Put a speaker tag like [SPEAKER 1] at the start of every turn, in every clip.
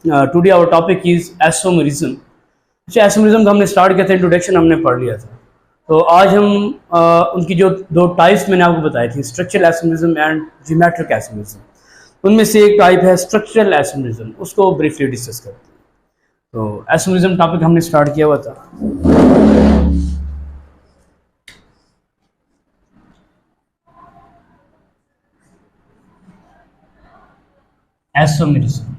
[SPEAKER 1] Today our topic is isomerism. अच्छा, isomerism का हमने स्टार्ट किया था, इंट्रोडक्शन हमने पढ़ लिया था। तो आज हम उनकी जो दो टाइप्स मैंने आपको बताई थी, structural isomerism and geometric isomerism, उनमें से एक टाइप है स्ट्रक्चरल एसोमेरिज्म, उसको ब्रीफली डिस्कस करते हैं। तो एसोमेरिज्म टॉपिक हमने स्टार्ट किया हुआ था। एसोमेरिज्म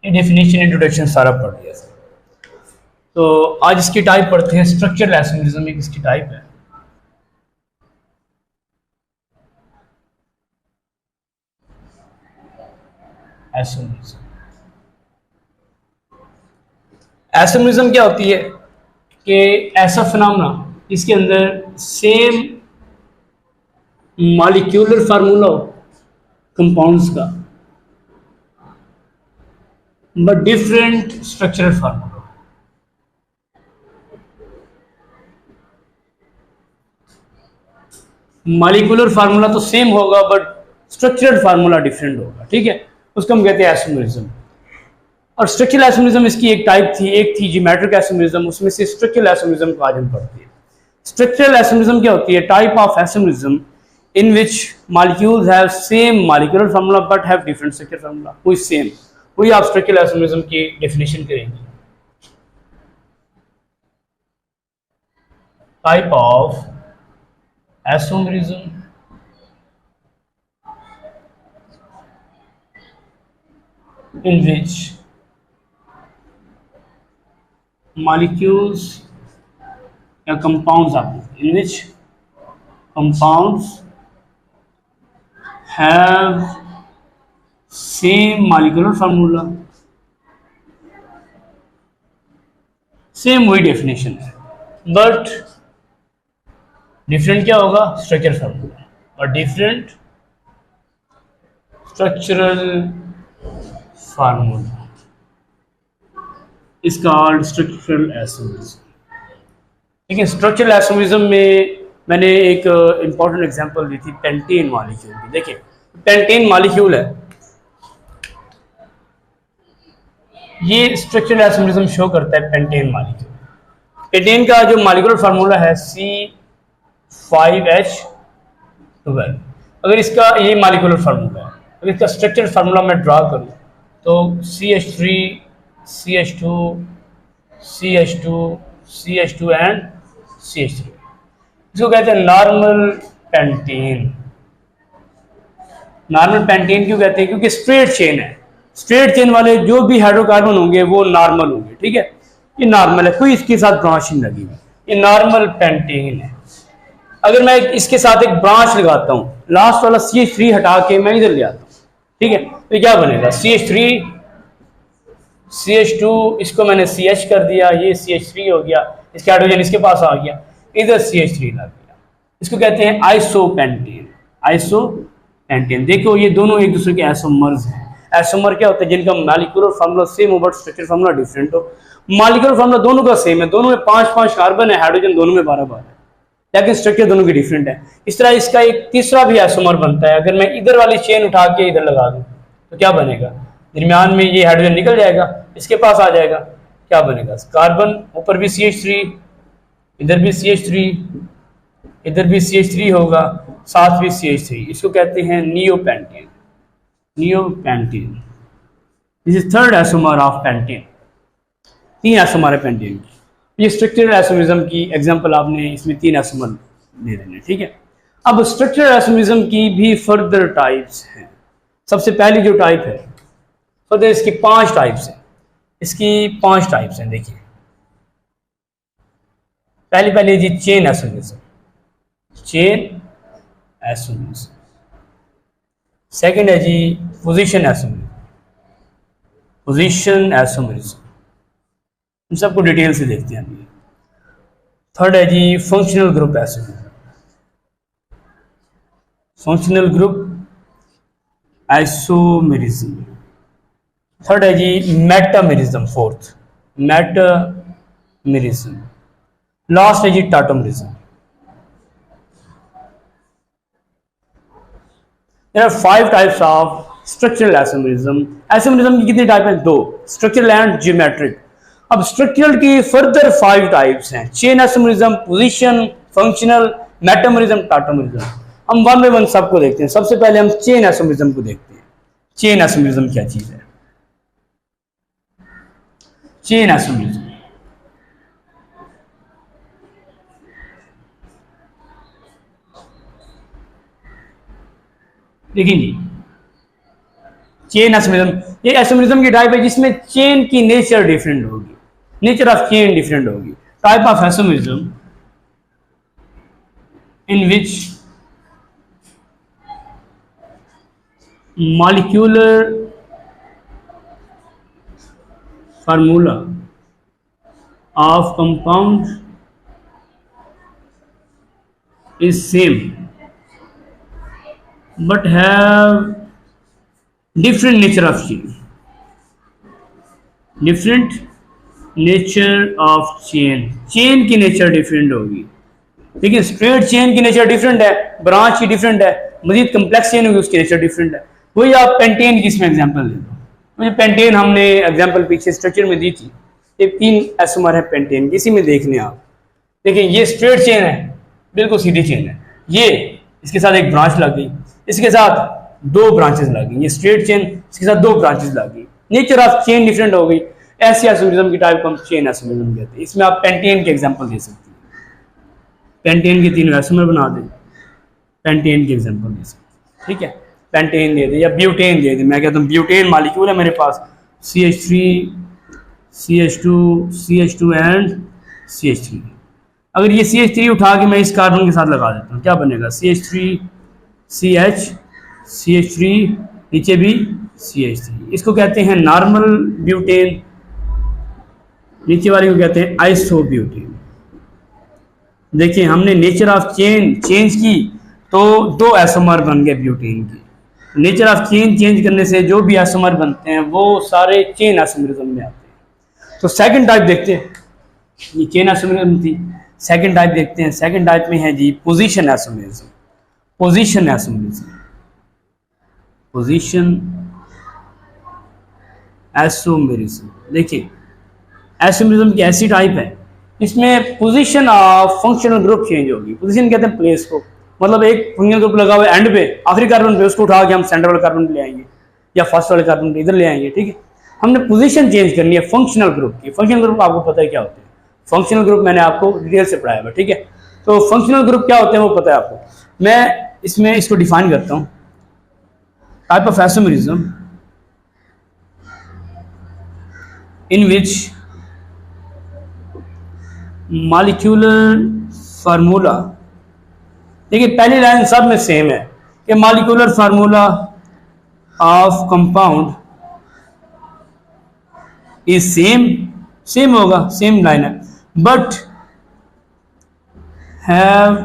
[SPEAKER 1] डेफिनेशन इंट्रोडक्शन सारा पढ़ लिया था। तो आज इसकी टाइप पढ़ते हैं। स्ट्रक्चरल एसोमेरिज्म एक इसकी टाइप है। एसोमेरिज्म एसोमेरिज्म क्या होती है कि ऐसा फिनोमेना इसके अंदर सेम मॉलिक्यूलर फार्मूला हो कंपाउंड्स का, but different structural formula. Molecular formula तो सेम होगा बट स्ट्रक्चरल फार्मूला डिफरेंट होगा, ठीक है, उसको हम कहते हैं एसोमेरिज्म। और स्ट्रक्चरल एसोमेरिज्म इसकी एक टाइप थी, एक थी ज्योमेट्रिक एसोमेरिज्म, उसमें से स्ट्रक्चरल एसोमेरिज्म को आज हम पढ़ते हैं। स्ट्रक्चरल एसोमेरिज्म क्या होती है? Type of isomerism in which molecules have same molecular formula but have different structure formula, वो सेम, वही आप स्ट्रक्चरल एसोमेरिज्म की डेफिनेशन करेंगे। Type of isomerism in which molecules या compounds आप in which compounds have same molecular formula, same वही definition है, but different क्या होगा? स्ट्रक्चर फार्मूला, और different structural formula is called structural isomerism. ठीक है, स्ट्रक्चरल एसोमेरिज्म में मैंने एक इंपॉर्टेंट एग्जांपल दी थी पेंटेन मॉलिक्यूल की। देखिए, पेंटेन मॉलिक्यूल है, ये स्ट्रक्चरल एसोमेरिज्म शो करता है। पेंटेन मॉलिक्यूल, पेंटेन का जो मॉलिक्यूलर फार्मूला है C5H12। अगर इसका ये मॉलिक्यूलर फार्मूला है, अगर इसका स्ट्रक्चरल फार्मूला मैं ड्रा करूं तो CH3 CH2 CH2 CH2 and CH3, इसको कहते हैं नॉर्मल पेंटेन। नॉर्मल पेंटेन क्यों कहते हैं? क्योंकि स्ट्रेट चेन है, स्ट्रेट चेन वाले जो भी हाइड्रोकार्बन होंगे वो नॉर्मल होंगे, ठीक है, ये नॉर्मल है, कोई इसके साथ ब्रांच नहीं लगी हुई, ये नॉर्मल पेंटेन है। अगर मैं इसके साथ एक ब्रांच लगाता हूँ, लास्ट वाला CH3 हटा के मैं इधर ले आता हूँ, ठीक है, तो क्या बनेगा? CH3 CH2, इसको मैंने CH कर दिया, ये CH3 हो गया, इसके हाइड्रोजन इसके पास आ गया, इधर CH3 लग गया, इसको कहते हैं आइसोपेंटेन। आइसोपेंटेन, देखो ये दोनों एक दूसरे के आइसोमर्स हैं। आइसोमर क्या होता है? जिनका मॉलिक्यूलर फार्मूला सेम हो बट स्ट्रक्चर फार्मूला डिफरेंट हो। मॉलिक्यूलर फार्मूला दोनों का सेम है, दोनों में 5-5 कार्बन है, हाइड्रोजन दोनों में 12 है, लेकिन स्ट्रक्चर दोनों की डिफरेंट है। इस तरह इसका एक तीसरा भी आइसोमर बनता है। अगर मैं इधर वाली चेन उठा के इधर लगा दूं तो क्या बनेगा? दरमियान में ये हाइड्रोजन निकल जाएगा, इसके पास आ जाएगा, क्या बनेगा? कार्बन, ऊपर भी CH3, इधर भी CH3, इधर भी CH3 होगा, साथ भी CH3, इसको कहते हैं neopentane. Neopentane, this is third isomer of pentane. 3 isomer है पेंटेन की। ये स्ट्रक्चरल आइसोमेरिज्म की एग्जांपल आपने इसमें 3 आइसोमर दे देने, ठीक है। अब स्ट्रक्चरल आइसोमेरिज्म की भी फर्दर टाइप्स हैं। सबसे पहली जो टाइप है, फर्दर इसकी 5 टाइप्स हैं, इसकी 5 टाइप्स हैं। देखिए, पहली जी chain isomerism, chain isomerism. Second है जी पोजीशन एसोमेरिज्म, पोजीशन एसोमेरिज्म, इन सबको डिटेल से देखते हैं अभी। थर्ड है जी functional group isomerism, functional group isomerism. Third है जी मेटामेरिज्म, फोर्थ मेटामेरिज्म। लास्ट है जी tautomerism. There are 5 types of structural isomerism. Isomerism की कितनी टाइप है? 2, स्ट्रक्चरल एंड ज्योमेट्रिक। अब स्ट्रक्चरल की फर्दर 5 टाइप्स हैं, chain isomerism, position, functional, metamerism, टाटोमरिज्म। हम वन बाय वन सबको देखते हैं। सबसे पहले हम चेन आइसोमरिज्म को देखते हैं। चेन आइसोमरिज्म क्या चीज है? चेन आइसोमरिज्म देखिए जी, चेन आइसोमरिज्म ये आइसोमरिज्म की टाइप है जिसमें चेन की नेचर डिफरेंट होगी, नेचर ऑफ चेन डिफरेंट होगी। Type of isomerism in which molecular formula of compound is same but have different nature of chain, different nature of chain, chain की nature different होगी। देखिए straight chain की nature different है, branch की different है, मजीद complex chain होगी उसकी nature different है। वही आप पेंटेन की इसमें एग्जांपल ले लो। मुझे पेंटेन हमने एग्जांपल पीछे स्ट्रक्चर में दी थी, ये 3 एसोमर है पेंटेन की, इसी में देख लें आप। देखिए ये स्ट्रेट चेन है, बिल्कुल सीधी चेन है, ये इसके साथ एक ब्रांच लग गई, इसके साथ 2 ब्रांचेस लग गई, ये स्ट्रेट चेन इसके साथ 2 ब्रांचेस लग गई, नेचर ऑफ चेन डिफरेंट हो गई। ऐसी आइसोमरिज्म की टाइप को हम चेन आइसोमरिज्म कहते हैं। इसमें आप पेंटेन के एग्जांपल दे सकते हैं, पेंटेन के 3 आइसोमर बना दें, पेंटेन के एग्जांपल दे सकते हैं, ठीक है। पेंटेन दे दे या ब्यूटेन दे दे, मैं कहता हूँ ब्यूटेन मॉलिक्यूल है मेरे पास, CH3 CH2 CH2 and CH3। अगर ये CH3 उठा के मैं इस कार्बन के साथ लगा देता हूँ, क्या बनेगा? CH3 CH CH3 नीचे भी CH3। इसको कहते हैं नॉर्मल ब्यूटेन, नीचे वाले को कहते हैं आइसोब्यूटेन। देखिए हमने नेचर ऑफ चेन चेंज की तो 2 आइसोमर बन गए ब्यूटेन के। नेचर ऑफ चेन चेंज करने से जो भी आइसोमर बनते हैं वो सारे चेन आइसोमरिज्म में आते हैं। तो सेकंड टाइप देखते हैं, ये चेन आइसोमरिज्म थी। सेकंड टाइप देखते हैं, सेकंड टाइप में है जी position isomerism. Position isomerism, position isomerism. देखिए आइसोमरिज्म की ऐसी टाइप है इसमें position of functional group change होगी। पोजीशन कहते हैं प्लेस को, मतलब एक फंक्शनल ग्रुप लगा हुआ है एंड पे, आखिरी कार्बन पे, उसको उठा के हम सेंटर वाले कार्बन पे ले आएंगे या फर्स्ट वाले कार्बन पे इधर ले आएंगे, ठीक है। हमने पोजीशन चेंज करनी है फंक्शनल ग्रुप की। फंक्शनल ग्रुप आपको पता है क्या होते हैं? फंक्शनल ग्रुप मैंने आपको डिटेल से पढ़ाया है, ठीक है। तो फंक्शनल ग्रुप क्या होते हैं वो पता है आपको। मैं इसमें इसको डिफाइन करता हूँ। Type of isomerism in which molecular formula, देखिए पहली लाइन सब में सेम है कि molecular formula of compound is same, same होगा, सेम लाइन है, बट हैव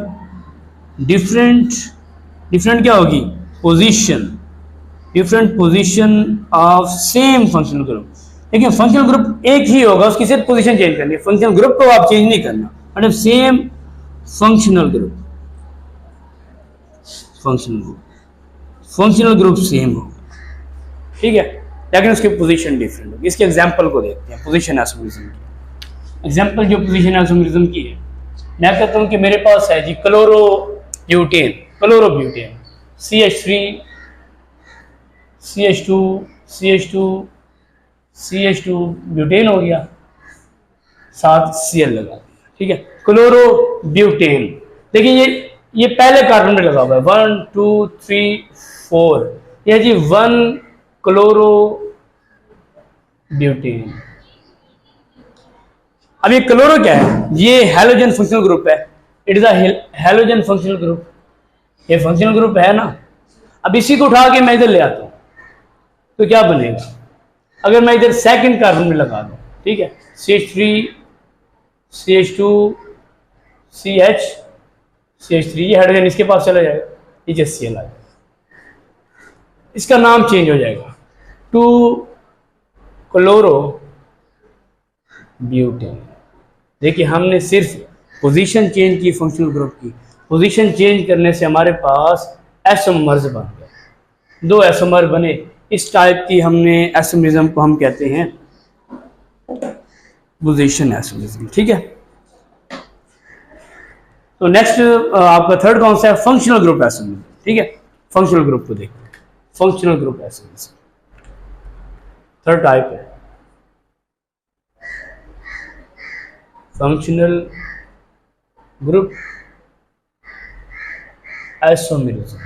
[SPEAKER 1] डिफरेंट, डिफरेंट क्या होगी? Position, different position of same functional group. देखिए फंक्शनल ग्रुप एक ही होगा, उसकी सिर्फ पोजीशन चेंज करनी है, फंक्शनल ग्रुप को आप चेंज नहीं करना, मतलब same functional group, functional group same होगा, ठीक है, लेकिन उसकी पोजीशन डिफरेंट होगी। इसके एग्जांपल को देखते हैं पोजीशन आइसोमरिज्म की। एग्जांपल जो पोजीशन आइसोमरिज्म की है, मैं कहता हूं कि मेरे पास है जी chlorobutane, chlorobutane CH3 CH2 CH2 CH2 butane हो गया, साथ Cl लगा दिया, ठीक है, क्लोरोब्यूटेन। देखिए ये पहले कार्बन में लगा हुआ है, 1 2 3 4, यह जी 1 क्लोरोब्यूटेन। अब ये क्लोरो क्या है? ये हैलोजन फंक्शनल ग्रुप है, it is a halogen functional group, ये फंक्शनल ग्रुप है ना। अब इसी को उठा के मैं इधर ले आता हूं तो क्या बनेगा? अगर मैं इधर सेकंड कार्बन में लगा दूं, ठीक है, CH3 CH2 CH CH3, ये हाइड्रोजन इसके पास चला जाएगा, ये Cl आ जाएगा, इसका नाम चेंज हो जाएगा टू क्लोरोब्यूटेन। देखिए हमने सिर्फ पोजीशन चेंज की फंक्शनल ग्रुप की, पोजीशन चेंज करने से हमारे पास एसोमर्स बन गए, दो एसोमर बने, इस टाइप की हमने एसोमरिज्म को हम कहते हैं पोजीशन एसोमरिज्म। ठीक है, तो नेक्स्ट आपका थर्ड कौन सा है? Functional group isomerism. ठीक है, फंक्शनल ग्रुप को देखते हैं। Functional group isomerism third type है, functional group isomerism.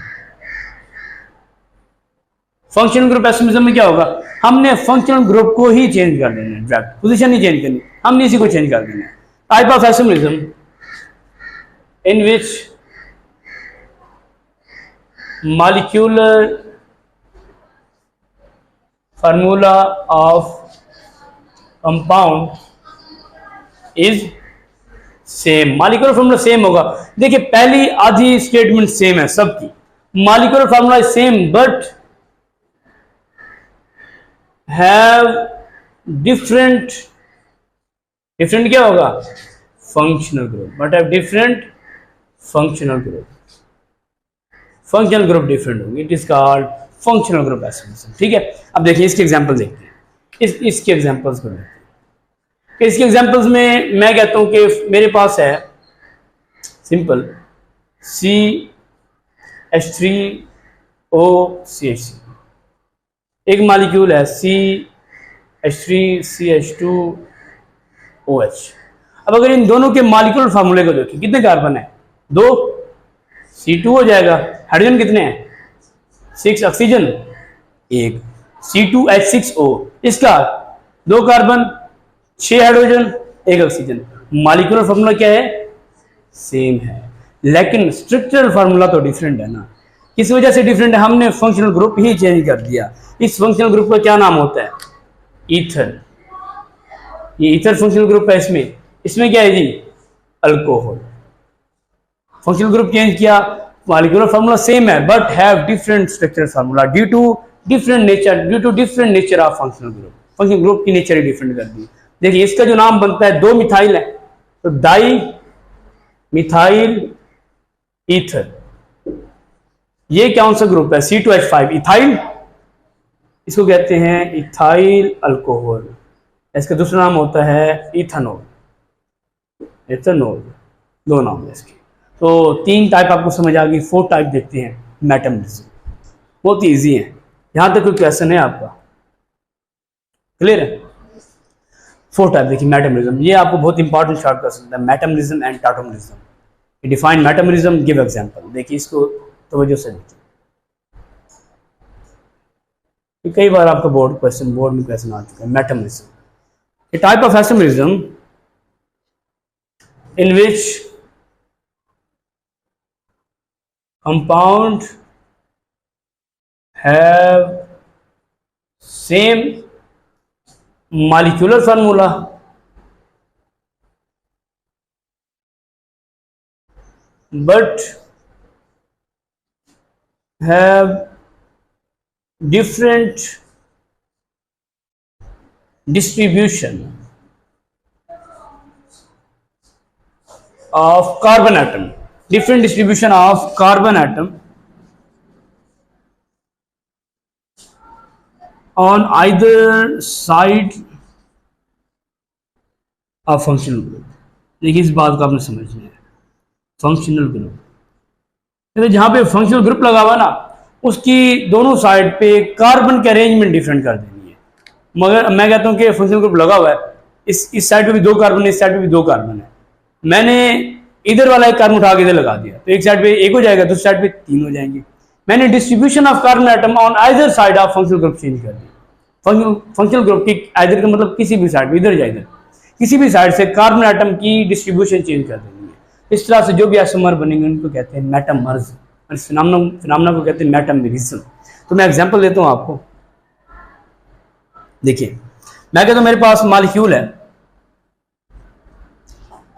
[SPEAKER 1] Functional group isomerism में क्या होगा? हमने फंक्शनल ग्रुप को ही चेंज कर देना है, डायरेक्ट पोजीशन नहीं चेंज करनी, हमने इसी को चेंज कर देना है। Type of isomerism in which molecular formula of compound is same। Molecular formula same होगा। देखिए पहली आधी स्टेटमेंट सेम है सबकी, molecular formula is same but have different क्या होगा? Functional group, but have different functional group. Functional group different होंगे, it is called functional group isomerism. ठीक है, अब देखिए इसके एग्जांपल देखते हैं, इसके एग्जांपल्स को देखते हैं। इसके एग्जांपल्स में मैं कहता हूं कि मेरे पास है सिंपल CH3OCH3, एक मॉलिक्यूल है CH3CH2OH। अब अगर इन दोनों के मॉलिक्यूलर फार्मूले को देखिए, कितने कार्बन है? 2, C2 हो जाएगा। हाइड्रोजन कितने हैं? 6, ऑक्सीजन 1, C2H6O, इसका 2 carbon 6 hydrogen 1 oxygen. Molecular formula क्या है? सेम है, लेकिन स्ट्रक्चरल फार्मूला तो डिफरेंट है ना। किस वजह से डिफरेंट है? हमने फंक्शनल ग्रुप ही चेंज कर दिया। इस फंक्शनल ग्रुप का क्या नाम होता है? ईथर। ये ईथर फंक्शनल ग्रुप है। इसमें क्या है जी? अल्कोहल। फंक्शनल ग्रुप चेंज किया, मॉलिक्यूलर फार्मूला सेम है but have different structural formula due to different nature of functional group. Functional group की नेचर ही डिफरेंट कर दी। देखिए इसका जो नाम बनता है, 2 मिथाइल है तो डाई मिथाइल ईथर। ये कौन सा ग्रुप है? C2H5 इथाइल, इसको कहते हैं इथाइल अल्कोहल। इसका दूसरा नाम होता है इथेनॉल। दो नाम है इसके। तो 3 टाइप आपको समझ आ गई। 4 टाइप देखते हैं। मेटामरिज्म बहुत ही ईजी है, यहां तक कोई क्वेश्चन है आपका? क्लियर है? 4 टाइप देखिए मेटामरिज्म, ये आपको बहुत इंपॉर्टेंट शॉर्ट क्वेश्चन है। Metamerism and tautomerism. Define metamerism, give example. देखिए इसको तवज्जो से देखिए, कई बार आपका बोर्ड में क्वेश्चन आ चुका है। Metamerism, a type of isomerism in which compound have same molecular formula but have different distribution of carbon atom, different distribution of carbon atom on either side of functional group। देखिए इस बात को आपने समझना है। Functional group, तो जहां पे फंक्शनल ग्रुप लगा हुआ ना, उसकी दोनों साइड पे कार्बन के अरेंजमेंट डिफरेंट कर देनी है। मगर मैं कहता हूं कि फंक्शनल ग्रुप लगा हुआ है, इस साइड पे भी 2 कार्बन है, इस साइड पे भी 2 कार्बन है। मैंने इधर वाला एक कार्बन उठा के इधर लगा दिया तो एक साइड पे 1 हो जाएगा, दूसरी साइड पे 3 हो जाएंगे। मैंने distribution of carbon atom on either side of functional group change कर दिया। फंक्शनल ग्रुप की आइदर का मतलब किसी भी साइड, इधर या इधर, किसी भी साइड से कार्बन एटम की डिस्ट्रीब्यूशन चेंज कर देनी है। इस तरह से जो भी आइसोमर बनेंगे उनको कहते हैं मेटामर्स, फिनोमेना को कहते हैं मेटामरिज्म। तो मैं एग्जांपल देता हूं आपको। देखिए मैं कहता हूं मेरे पास मॉलिक्यूल है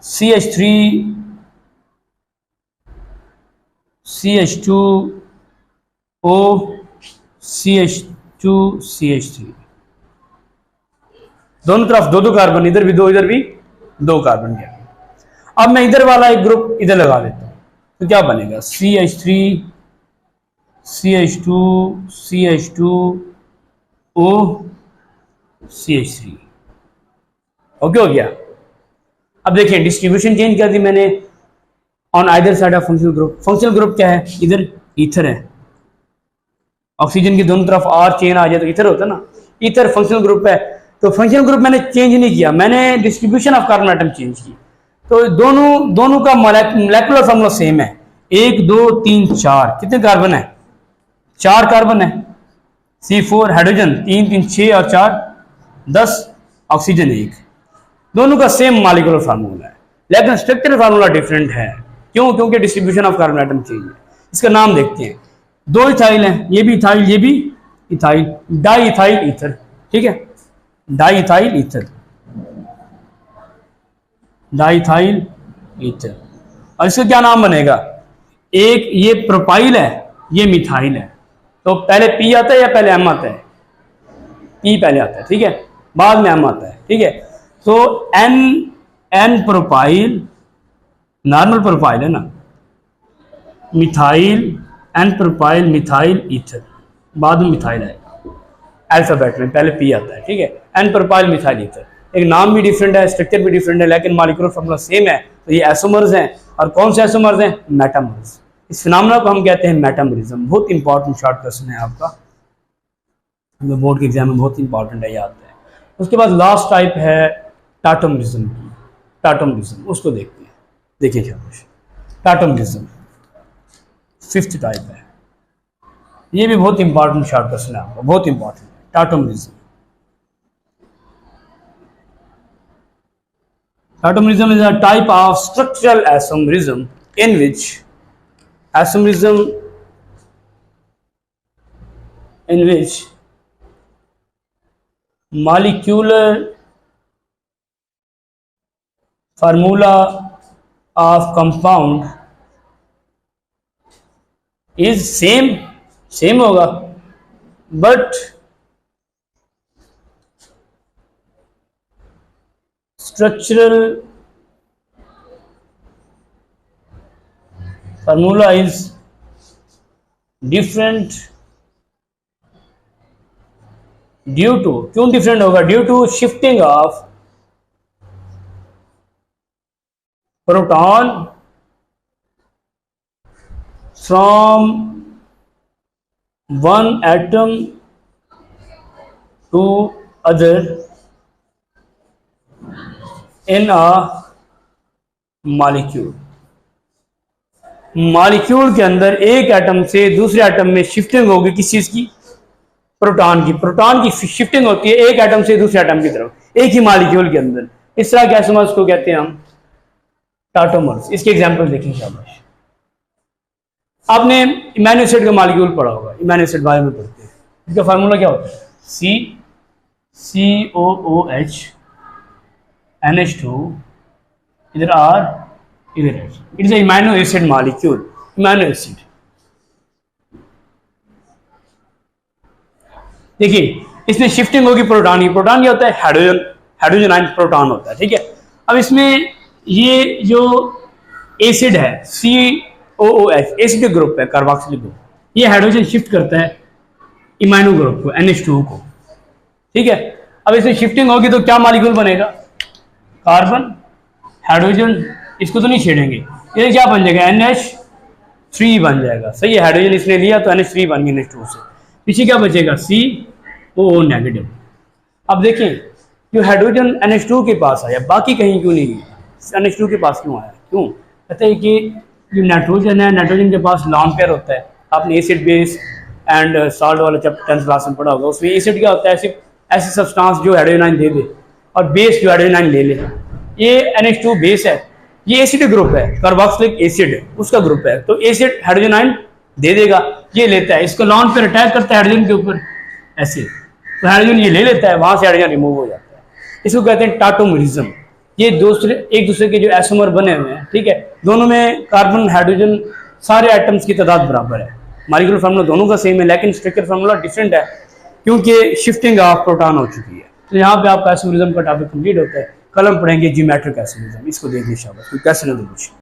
[SPEAKER 1] CH3 CH2O CH2 CH3, दोनों तरफ 2-2 कार्बन, इधर भी 2 इधर भी 2 कार्बन के। अब मैं इधर वाला एक ग्रुप इधर लगा देता हूं तो क्या बनेगा? CH3 CH2 CH2O CH3। Okay हो गया। अब देखिए डिस्ट्रीब्यूशन चेंज कर दी मैंने on either side of functional group. Functional group क्या है, इधर ईथर है, ऑक्सीजन की दोनों तरफ आर चेन आ जाए तो ईथर होता है ना, ईथर फंक्शनल ग्रुप है। तो फंक्शनल ग्रुप मैंने चेंज नहीं किया, मैंने distribution of carbon atom change की। तो दोनों का मोलेकुलर फॉर्मूला सेम है, 1 2 3 4। कितने कार्बन है, 4 कार्बन है। C4 हाइड्रोजन 3 3 6 और 4 10, ऑक्सीजन 1। दोनों का सेम मॉलिक्यूलर फार्मूला है, लेकिन स्ट्रक्चरल फार्मूला डिफरेंट है। क्यों? क्योंकि distribution of carbon atom change है। इसका नाम देखते हैं, 2 इथाइल हैं, ये भी इथाइल ये भी इथाइल, डाई इथाइल ईथर। ठीक है, di ethyl ether, di ethyl ether. और इसका क्या नाम बनेगा, एक ये प्रोपाइल है, ये मिथाइल है। तो पहले पी आता है या पहले एम आता है? पी पहले आता है, ठीक है, बाद में एम आता है। ठीक है, तो एन प्रोपाइल, नॉर्मल प्रोपाइल है ना, methyl, N propyl methyl ether, बाद में मिथाइल आएगा अल्फाबेट में, पहले पी आता है। ठीक है, एन प्रोपाइल मिथाइल ईथर। एक नाम भी डिफरेंट है, स्ट्रक्चर भी डिफरेंट है, लेकिन मॉलिक्यूलर फॉर्मूला सेम है। तो ये एसोमर्स हैं। और कौन से एसोमर्स हैं? मेटामर्स। इस फिनोमेना को हम कहते हैं मेटामरिज्म। बहुत इंपॉर्टेंट शॉर्ट क्वेश्चन है आपका, बोर्ड के एग्जाम में बहुत इंपॉर्टेंट है, याद है। उसके बाद लास्ट टाइप है टाटोमरिज्म की, टाटोमरिज्म, उसको देखते हैं। देखिए शाबाश, टाटोमरिज्म 5th टाइप है। ये भी बहुत इंपॉर्टेंट शॉर्ट क्वेश्चन है आपका, बहुत important. टाटोमरिज्म, टाटोमरिज्म is a type of structural isomerism in which molecular formula of compound is same होगा, but structural formula is different due to, क्यों डिफरेंट होगा? Due to shifting of proton from one atom to other in a molecule. Molecule के अंदर एक atom से दूसरे atom में shifting होगी, किस चीज की? प्रोटॉन की। प्रोटॉन की शिफ्टिंग होती है एक एटम से दूसरे एटम की तरफ, एक ही मॉलिक्यूल के अंदर। इस तरह के एसोमर्स को कहते हैं हम टाटोमर्स। इसके एग्जांपल देखें शाबाश। आपने इमाइनो एसिड का मॉलिक्यूल पढ़ा होगा, इमाइनो एसिड बारे में पढ़ते हैं। इसका फार्मूला क्या होता है? COOH NH2, इधर R, इधर H। It is a imino acid molecule, imino acid. देखिए इसमें शिफ्टिंग होगी प्रोटॉन की। प्रोटॉन क्या होता है? हाइड्रोजन आयन प्रोटॉन होता है। ठीक है, अब इसमें ये जो एसिड है COOH, एसिड ग्रुप है, कार्बोक्सिलिक ग्रुप, ये हाइड्रोजन शिफ्ट करता है इमाइनो ग्रुप को, NH2 को। ठीक है, अब इसमें शिफ्टिंग होगी तो क्या मॉलिक्यूल बनेगा? कार्बन, हाइड्रोजन, इसको तो नहीं छेड़ेंगे, ये क्या बन जाएगा? NH3 बन जाएगा। सही है, हाइड्रोजन इसने लिया तो NH3 बन गया NH2 से। पीछे क्या बचेगा? COO negative. अब देखें, जो हाइड्रोजन NH2 के पास आया, बाकी कहीं क्यों नहीं गया? NH2 के पास क्यों आया? क्यों? कहते हैं कि जो नाइट्रोजन है, नाइट्रोजन के पास लॉन पेयर होता है। आपने एसिड बेस एंड सॉल्ट वाला चैप्टर 10th क्लास में पढ़ा होगा। उसमें एसिड क्या होता है? ऐसी सब्सटेंस जो हाइड्रोजन आयन दे दे और बेस जो हाइड्रोजन आयन ले ले। ये NH2 बेस है, ये एसिड ग्रुप है, कार्बोक्सिलिक एसिड उसका ग्रुप है। तो एसिड हाइड्रोजन आयन दे देगा, ये लेता है, इसको लॉन पेयर अटैच करता है हाइड्रोजन के ऊपर ऐसे, तो हाइड्रोजन ये ले लेता है, वहां से हाइड्रोजन रिमूव हो जाता है। इसको कहते हैं टाटोमरिज्म। ये एक दूसरे के जो एसोमर बने हुए हैं, ठीक है, दोनों में कार्बन हाइड्रोजन सारे एटम्स की तादाद बराबर है। मॉलिक्यूलर फार्मूला दोनों का सेम है, लेकिन स्ट्रक्चर फार्मूला डिफरेंट है क्योंकि शिफ्टिंग ऑफ प्रोटॉन हो चुकी है। तो यहाँ पे आपका एसोमरिज्म का टॉपिक कंप्लीट होता है। कल हम पढ़ेंगे ज्योमेट्रिक एसोमरिज्म। इसको देखिए शाबाश, कोई क्वेश्चन है तो पूछिए।